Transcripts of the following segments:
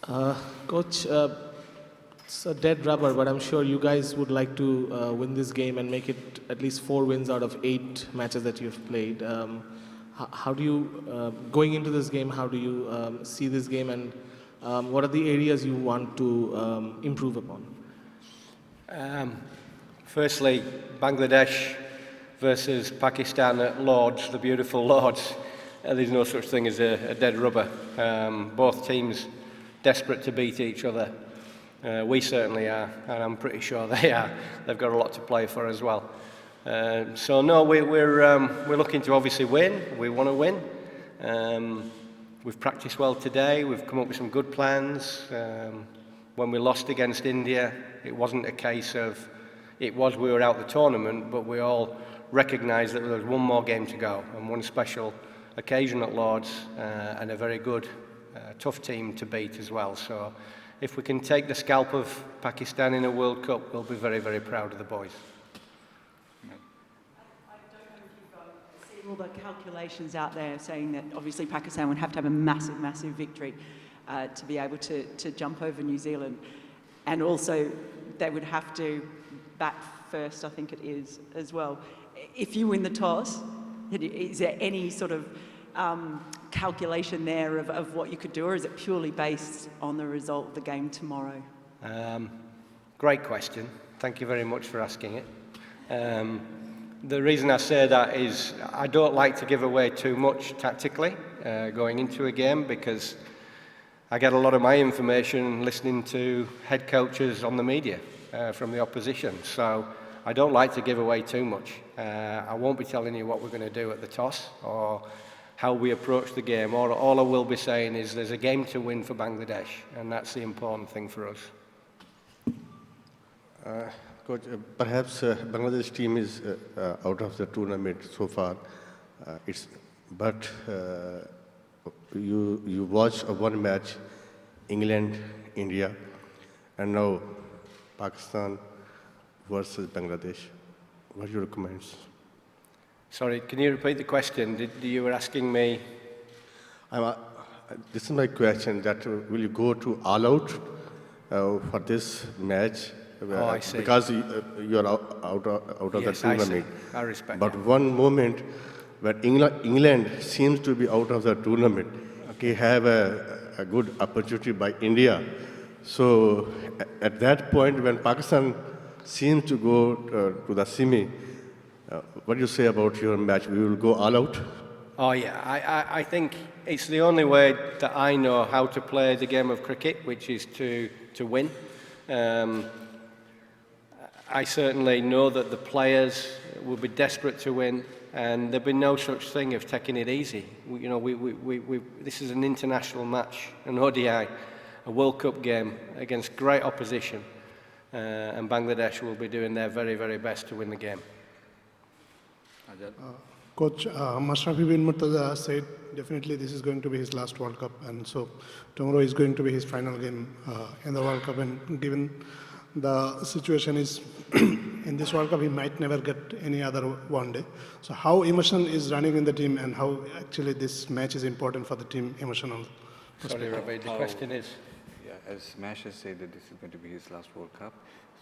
Coach, it's a dead rubber, but I'm sure you guys would like to win this game and make it at least 4 wins out of 8 matches that you've played. How do you, going into this game, how do you see this game, and what are the areas you want to improve upon? Firstly, Bangladesh versus Pakistan at Lords, the beautiful Lords. There's no such thing as a dead rubber. Both teams desperate to beat each other. We certainly are, and I'm pretty sure they are. They've got a lot to play for as well. So no, we're looking to obviously win. We want to win. We've practiced well today. We've come up with some good plans. When we lost against India, it wasn't a case of we were out the tournament, but we all recognised that there was one more game to go and one special occasion at Lords and a very good, tough team to beat as well. So if we can take the scalp of Pakistan in a World Cup, we'll be very, very proud of the boys. I don't know if you've seen all the calculations out there saying that obviously Pakistan would have to have a massive, massive victory to be able to jump over New Zealand. And also they would have to bat first, I think it is, as well. If you win the toss, is there any sort of calculation there of what you could do, or is it purely based on the result of the game tomorrow? Great question. Thank you very much for asking it. The reason I say that is I don't like to give away too much tactically going into a game, because I get a lot of my information listening to head coaches on the media from the opposition. So I don't like to give away too much. I won't be telling you what we're going to do at the toss or how we approach the game. All I will be saying is there's a game to win for Bangladesh, and that's the important thing for us. Coach, perhaps Bangladesh team is out of the tournament so far. But you watched one match, England, India, and now Pakistan versus Bangladesh. What are your comments? Sorry, can you repeat the question? You were asking me? This is my question, that will you go to all out for this match? Oh, I see. Because you are out of the tournament. I respect But that. one moment when England seems to be out of the tournament, okay, have a good opportunity by India. So at that point, when Pakistan seems to go to the semi, what do you say about your match? We will go all out? Oh yeah, I think it's the only way that I know how to play the game of cricket, which is to win. I certainly know that the players will be desperate to win, and there'll be no such thing of taking it easy. This is an international match, an ODI, a World Cup game against great opposition, and Bangladesh will be doing their very, very best to win the game. Coach, Mashrafe Mortaza said definitely this is going to be his last World Cup, and so tomorrow is going to be his final game in the World Cup, and given the situation is in this World Cup, he might never get any other one day. So how emotion is running in the team, and how actually this match is important for the team emotional? Sorry, Ravi, the question is? Yeah, as Mash has said that this is going to be his last World Cup,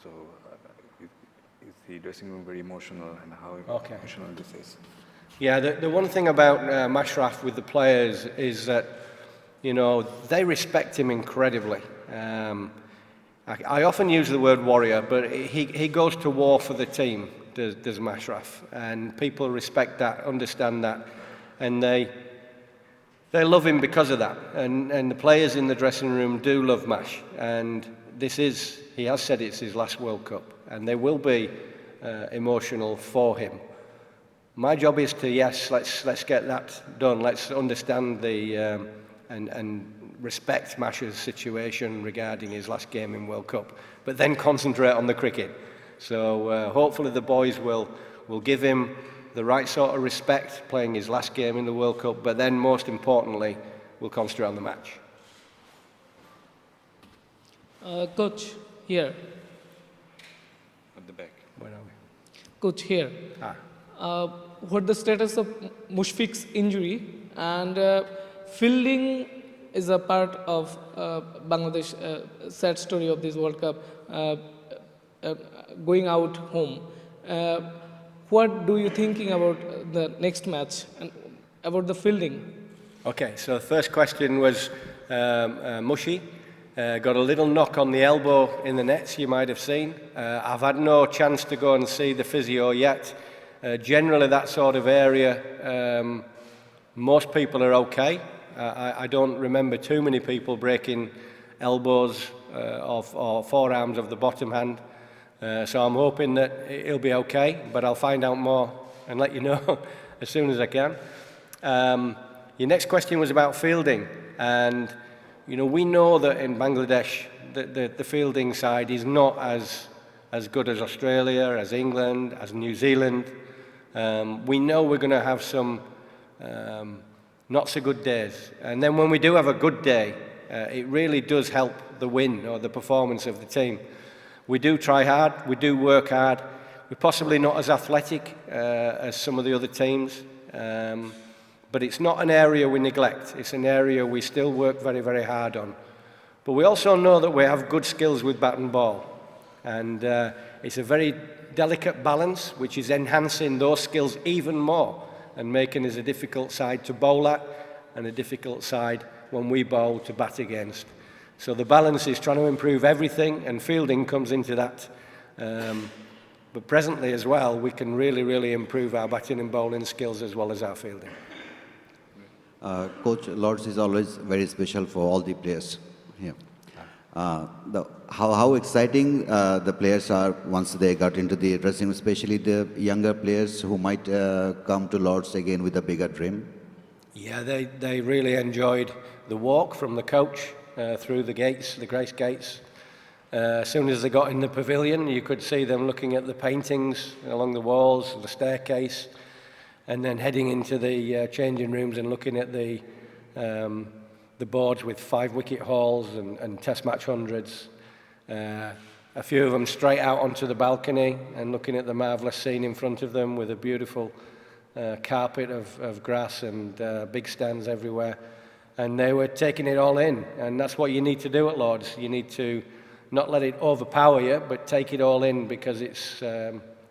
so is the dressing room very emotional, and how emotional this is? Yeah, the one thing about Mashrafe with the players is that, they respect him incredibly. I often use the word warrior, but he goes to war for the team, does Mashrafe, and people respect that, understand that, and they love him because of that, and the players in the dressing room do love Mash, and he has said it's his last World Cup, and they will be emotional for him. My job is to, let's get that done, let's understand and respect Mash's situation regarding his last game in World Cup, but then concentrate on the cricket. So hopefully the boys will give him the right sort of respect playing his last game in the World Cup, but then most importantly, we'll concentrate on the match. Coach, here. At the back. Where are we? Coach, here. What the status of Mushfiq's injury, and fielding is a part of Bangladesh sad story of this World Cup, going out home. What do you thinking about the next match and about the fielding? Okay, so the first question was Mushy. Got a little knock on the elbow in the nets, you might have seen. I've had no chance to go and see the physio yet. Generally, that sort of area, most people are okay. I don't remember too many people breaking elbows or forearms of the bottom hand. So I'm hoping that it'll be okay, but I'll find out more and let you know as soon as I can. Your next question was about fielding, and you know, we know that in Bangladesh the fielding side is not as good as Australia, as England, as New Zealand. We know we're going to have some not so good days, and then when we do have a good day, it really does help the win or the performance of the team. We do try hard, we do work hard. We're possibly not as athletic as some of the other teams. But it's not an area we neglect. It's an area we still work very, very hard on. But we also know that we have good skills with bat and ball. And it's a very delicate balance, which is enhancing those skills even more and making us a difficult side to bowl at and a difficult side when we bowl to bat against. So the balance is trying to improve everything, and fielding comes into that. But presently as well, we can really, really improve our batting and bowling skills as well as our fielding. Coach, Lords is always very special for all the players here. How exciting the players are once they got into the dressing room, especially the younger players who might come to Lords again with a bigger dream? Yeah, they really enjoyed the walk from the coach through the gates, the Grace Gates. As soon as they got in the pavilion, you could see them looking at the paintings along the walls, the staircase, and then heading into the changing rooms and looking at the boards with 5-wicket hauls and test match hundreds. A few of them straight out onto the balcony and looking at the marvellous scene in front of them with a beautiful carpet of grass and big stands everywhere. And they were taking it all in, and that's what you need to do at Lords. You need to not let it overpower you, but take it all in, because it's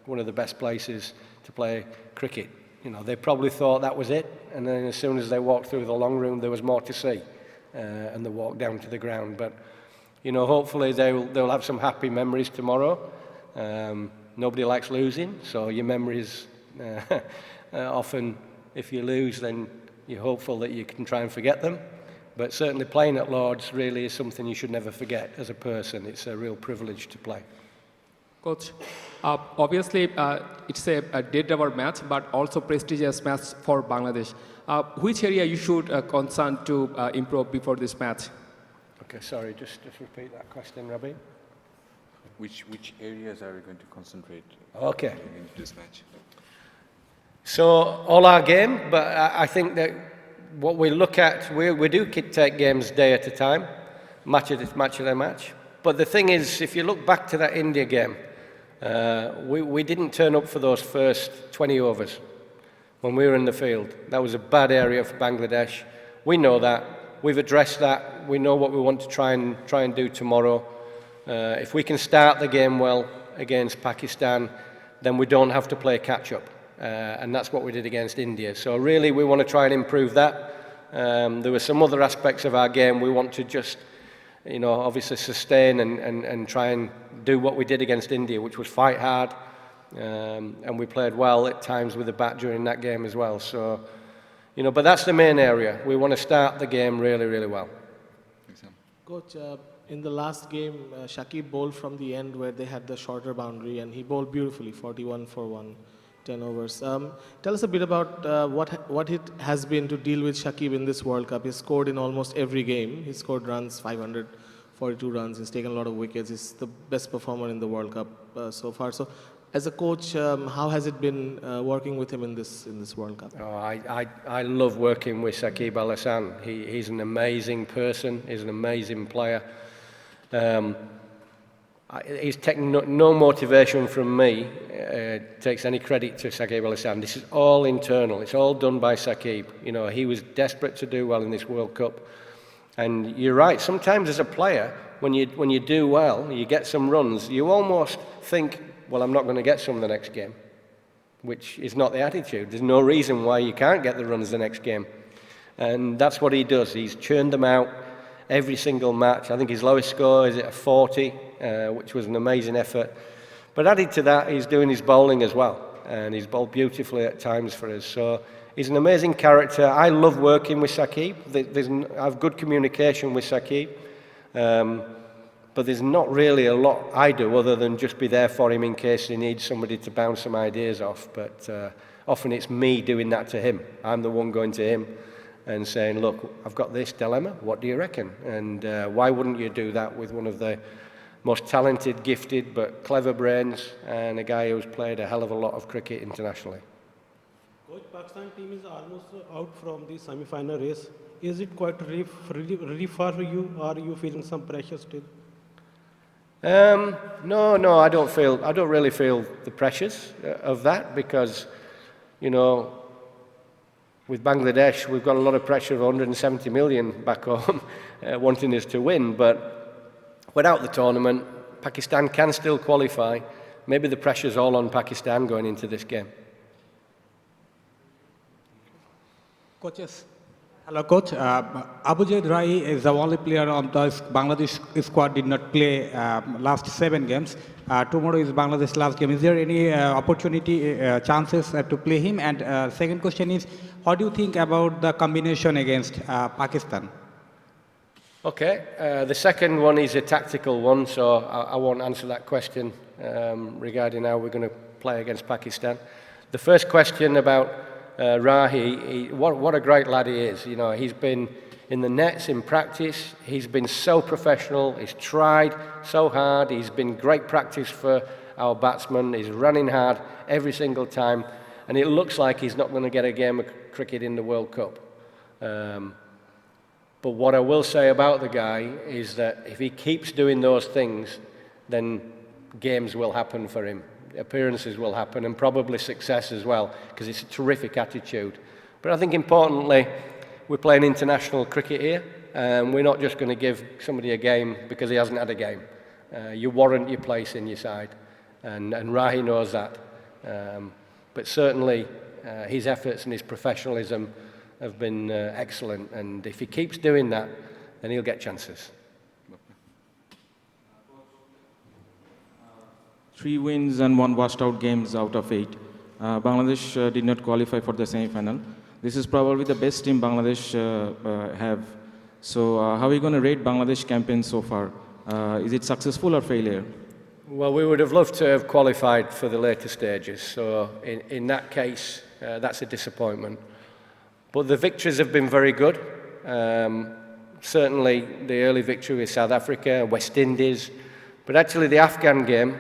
one of the best places to play cricket. You know, they probably thought that was it, and then as soon as they walked through the long room, there was more to see, and they walked down to the ground. But, you know, hopefully they'll have some happy memories tomorrow. Nobody likes losing, so your memories, often if you lose, then you're hopeful that you can try and forget them. But certainly playing at Lords really is something you should never forget as a person. It's a real privilege to play. Coach, obviously it's a dead rubber match, but also prestigious match for Bangladesh. Which area you should concern to improve before this match? Okay, sorry, just repeat that question, Rabi. Which areas are we going to concentrate Okay. in this match? So all our game, but I think that what we look at, we do take games day at a time, match at a match. But the thing is, if you look back to that India game, we didn't turn up for those first 20 overs when we were in the field. That was a bad area for Bangladesh. We know that. We've addressed that. We know what we want to try and do tomorrow. If we can start the game well against Pakistan, then we don't have to play catch-up. And that's what we did against India. So really, we want to try and improve that. There were some other aspects of our game we want to just, you know, obviously sustain and try and do what we did against India, which was fight hard. And we played well at times with the bat during that game as well. So, you know, but that's the main area. We want to start the game really, really well. Coach, in the last game, Shakib bowled from the end where they had the shorter boundary, and he bowled beautifully, 41 for 1, 10 overs. Tell us a bit about what it has been to deal with Shakib in this World Cup. He's scored in almost every game. He scored runs, 542 runs. He's taken a lot of wickets. He's the best performer in the World Cup so far. So, as a coach, how has it been working with him in this World Cup? Oh, I love working with Shakib Al Hassan. He's an amazing person. He's an amazing player. He's taken no motivation from me, takes any credit to Shakib Al Hassan. This is all internal. It's all done by Shakib. You know, he was desperate to do well in this World Cup. And you're right, sometimes as a player, when you do well, you get some runs, you almost think, well, I'm not going to get some the next game, which is not the attitude. There's no reason why you can't get the runs the next game. And that's what he does. He's churned them out every single match. I think his lowest score is at a 40, which was an amazing effort. But added to that, he's doing his bowling as well. And he's bowled beautifully at times for us. So he's an amazing character. I love working with Saqib. I have good communication with Saqib. But there's not really a lot I do other than just be there for him in case he needs somebody to bounce some ideas off. But often it's me doing that to him. I'm the one going to him and saying, look, I've got this dilemma, what do you reckon? And why wouldn't you do that with one of the most talented, gifted, but clever brains, and a guy who's played a hell of a lot of cricket internationally? Coach, Pakistan team is almost out from the semi-final race. Is it quite relief for you, or are you feeling some pressure still? No, I don't really feel the pressures of that, because, you know, with Bangladesh, we've got a lot of pressure of 170 million back home wanting us to win, but without the tournament, Pakistan can still qualify. Maybe the pressure's all on Pakistan going into this game. Coaches. Hello, Coach. Abujad Rai is the only player on the Bangladesh squad did not play last 7 games. Tomorrow is Bangladesh last game. Is there any chances to play him? And second question is, how do you think about the combination against Pakistan? Okay, the second one is a tactical one, so I won't answer that question regarding how we're going to play against Pakistan. The first question about Rahi, what a great lad he is. You know, he's been in the nets in practice. He's been so professional. He's tried so hard. He's been great practice for our batsmen. He's running hard every single time. And it looks like he's not going to get a game of cricket in the World Cup. But what I will say about the guy is that if he keeps doing those things, then games will happen for him. Appearances will happen, and probably success as well, because it's a terrific attitude. But I think importantly, we're playing international cricket here, and we're not just going to give somebody a game because he hasn't had a game. You warrant your place in your side, and Rahi knows that. But certainly his efforts and his professionalism have been excellent, and if he keeps doing that, then he'll get chances. 3 wins and 1 washed out games out of 8. Bangladesh did not qualify for the semi-final. This is probably the best team Bangladesh have. So how are you going to rate Bangladesh campaign so far? Is it successful or failure? Well, we would have loved to have qualified for the later stages. So in that case, that's a disappointment. But the victories have been very good. Certainly the early victory with South Africa, West Indies. But actually the Afghan game,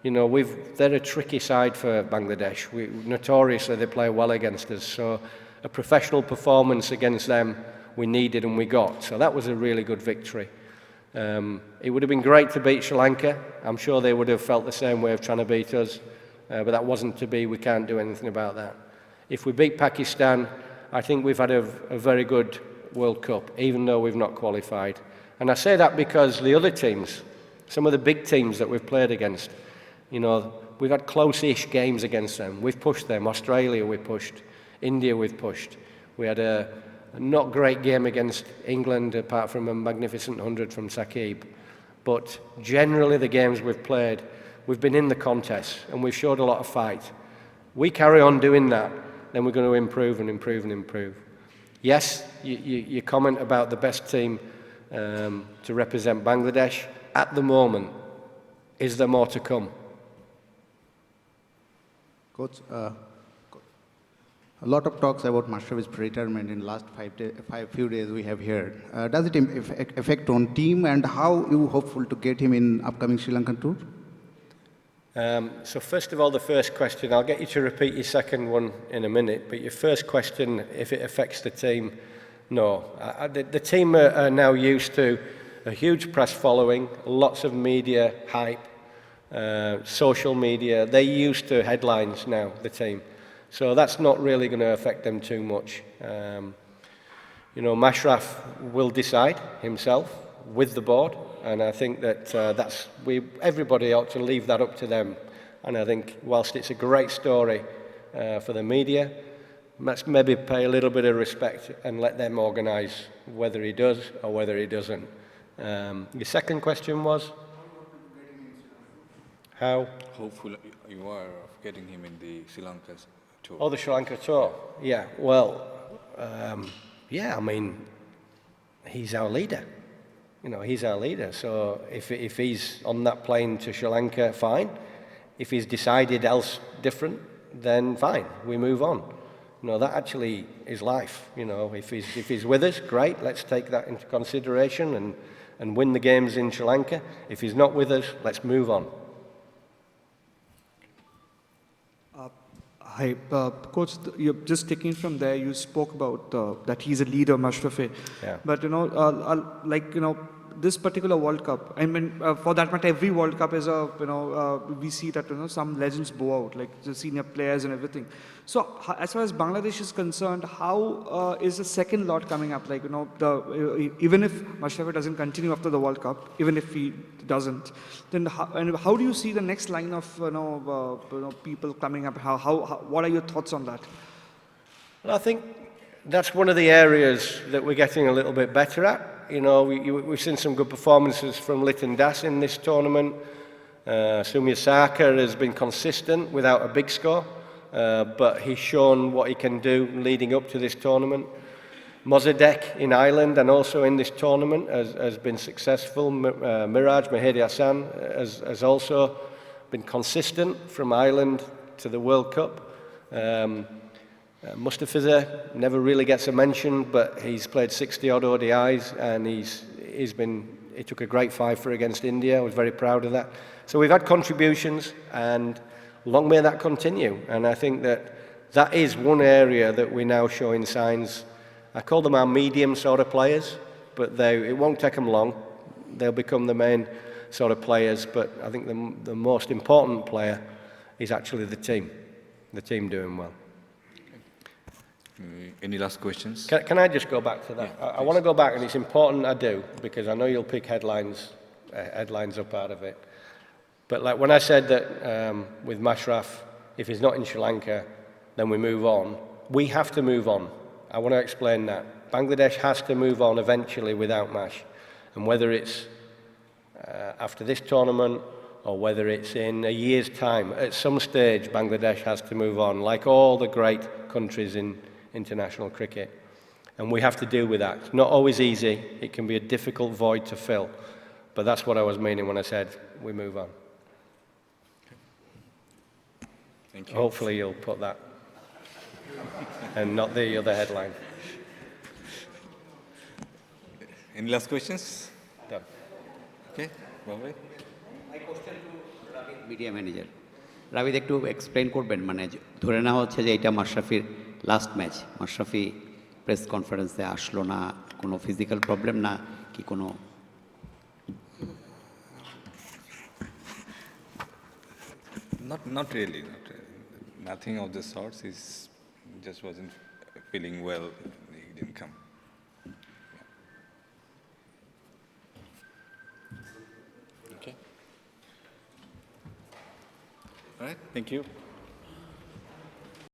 you know, they're a tricky side for Bangladesh. Notoriously they play well against us. So a professional performance against them we needed and we got. So that was a really good victory. It would have been great to beat Sri Lanka. I'm sure they would have felt the same way of trying to beat us. But that wasn't to be. We can't do anything about that. If we beat Pakistan, I think we've had a very good World Cup, even though we've not qualified. And I say that because the other teams, some of the big teams that we've played against, you know, we've had close-ish games against them. We've pushed them. Australia we pushed. India we've pushed. We had a not great game against England, apart from a magnificent 100 from Saqib. But generally the games we've played, we've been in the contest and we've showed a lot of fight. We carry on doing that, then we're going to improve and improve and improve. Yes, you comment about the best team to represent Bangladesh. At the moment, is there more to come? Coach, a lot of talks about Mashrafe's retirement in the last few days we have heard. Does it affect on team, and how you hopeful to get him in upcoming Sri Lankan tour? So first of all, the first question, I'll get you to repeat your second one in a minute, but your first question, if it affects the team, no. The team are now used to a huge press following, lots of media hype, social media. They're used to headlines now, the team. So that's not really going to affect them too much. you know, Mashraf will decide himself with the board, and I think that everybody ought to leave that up to them. And I think whilst it's a great story for the media, let's maybe pay a little bit of respect and let them organise whether he does or whether he doesn't. Your second question was? How hopeful you are of getting him in the Sri Lanka tour? Oh, the Sri Lanka tour. Yeah, well, yeah, I mean, he's our leader. You know, he's our leader. So if he's on that plane to Sri Lanka, fine. If he's decided else different, then fine, we move on. You know, that actually is life. You know, if he's with us, great, let's take that into consideration and win the games in Sri Lanka. If he's not with us, let's move on. Hi, Coach, you're just taking from there, you spoke about that he's a leader, Mashrafe. Yeah. But, you know, like, you know, this particular World Cup, I mean, for that matter, every World Cup is a, you know, we see that, you know, some legends bow out, like the senior players and everything. So, as far as Bangladesh is concerned, how is the second lot coming up? Like, you know, even if Mashrafe doesn't continue after the World Cup, even if he doesn't, then how do you see the next line of, you know, people coming up? What are your thoughts on that? Well, I think that's one of the areas that we're getting a little bit better at. You know, we've seen some good performances from Liton Das in this tournament. Sumya Sarkar has been consistent without a big score, but he's shown what he can do leading up to this tournament. Mozadek in Ireland and also in this tournament has been successful. Miraj Mehdi Hassan has also been consistent from Ireland to the World Cup. Mustafiza never really gets a mention, but he's played 60-odd ODIs and he took a great fifer against India. I was very proud of that. So we've had contributions, and long may that continue. And I think that is one area that we're now showing signs. I call them our medium sort of players, but it won't take them long. They'll become the main sort of players, but I think the most important player is actually the team doing well. Any last questions? Can I just go back to that? Yeah, I want to go back, and it's important I do, because I know you'll pick headlines up out of it. But like when I said that with Mashraf, if he's not in Sri Lanka, then we move on. We have to move on. I want to explain that. Bangladesh has to move on eventually without Mash. And whether it's after this tournament or whether it's in a year's time, at some stage Bangladesh has to move on, like all the great countries in international cricket. And we have to deal with that. It's not always easy. It can be a difficult void to fill. But that's what I was meaning when I said we move on. Thank you. Hopefully you'll put that and not the other headline. Any last questions? Done. Okay, bye-bye. My question to Ravid, media manager. Ravid, একটু explain করবেন, মানে ধরে নেওয়া হচ্ছে যে এটা মাশরাফির last match, Mashrafe press কনফারেন্সে আসলো না, কোনো ফিজিক্যাল প্রবলেম না কি কোনো? Not really. Nothing of the sorts. He just wasn't feeling well. He didn't come. Okay. All right. Thank you.